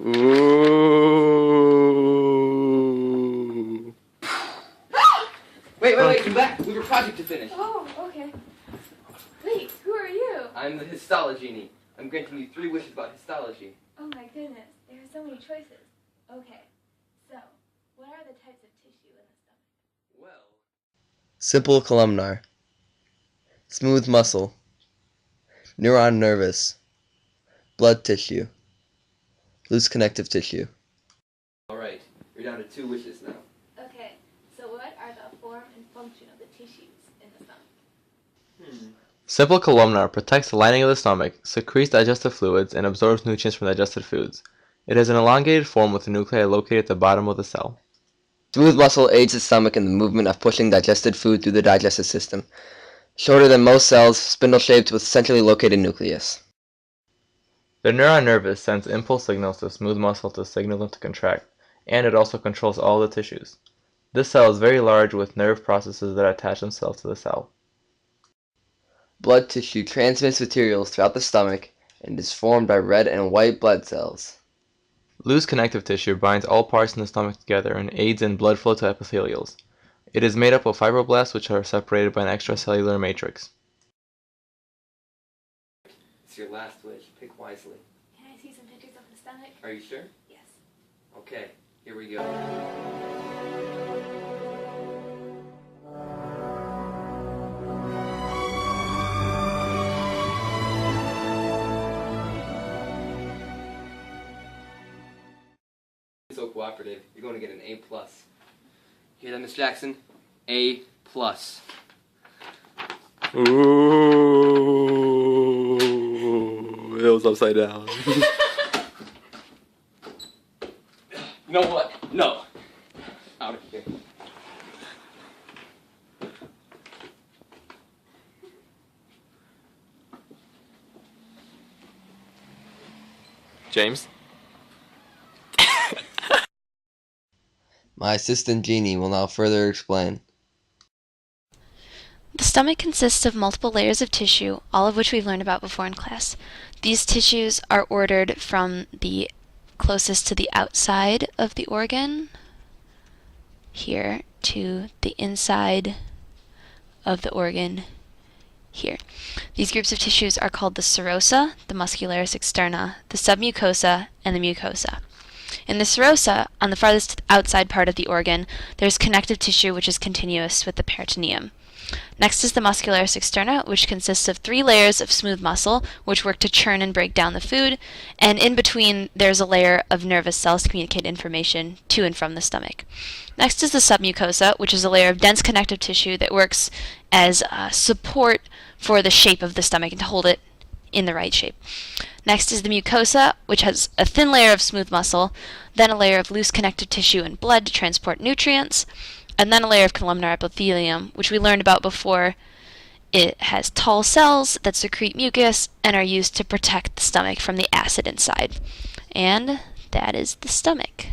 Ooh. Wait, come back. We have a project to finish. Oh, okay. Wait, who are you? I'm the Histologenie. I'm granting you 3 wishes about histology. Oh my goodness, there are so many choices. Okay, so, what are the types of tissue in the stomach? Well, Simple columnar. Smooth muscle. Neuron nervous. Blood tissue. Loose connective tissue. alright. You're down to 2 wishes now. Okay, so what are the form and function of the tissues in the stomach? Simple columnar protects the lining of the stomach, secretes digestive fluids, and absorbs nutrients from digested foods. It has an elongated form with the nuclei located at the bottom of the cell. Smooth muscle aids the stomach in the movement of pushing digested food through the digestive system. Shorter than most cells, spindle-shaped with centrally located nucleus. The neuron nervous sends impulse signals to smooth muscle to signal them to contract, and it also controls all the tissues. This cell is very large with nerve processes that attach themselves to the cell. Blood tissue transmits materials throughout the stomach and is formed by red and white blood cells. Loose connective tissue binds all parts in the stomach together and aids in blood flow to epithelials. It is made up of fibroblasts which are separated by an extracellular matrix. It's your last wish. Pick wisely. Can I see some pictures of the stomach? Are you sure? Yes. Okay, here we go. So cooperative. You're going to get an A+. Hear that, Miss Jackson? A+. Ooh, it was upside down. You know what? No. Out of here. James? My assistant Jeannie will now further explain. The stomach consists of multiple layers of tissue, all of which we've learned about before in class. These tissues are ordered from the closest to the outside of the organ, here, to the inside of the organ, here. These groups of tissues are called the serosa, the muscularis externa, the submucosa, and the mucosa. In the serosa, on the farthest outside part of the organ, there's connective tissue which is continuous with the peritoneum. Next is the muscularis externa, which consists of 3 layers of smooth muscle, which work to churn and break down the food, and in between there's a layer of nervous cells to communicate information to and from the stomach. Next is the submucosa, which is a layer of dense connective tissue that works as support for the shape of the stomach and to hold it in the right shape. Next is the mucosa, which has a thin layer of smooth muscle, then a layer of loose connective tissue and blood to transport nutrients, and then a layer of columnar epithelium, which we learned about before. It has tall cells that secrete mucus and are used to protect the stomach from the acid inside. And that is the stomach.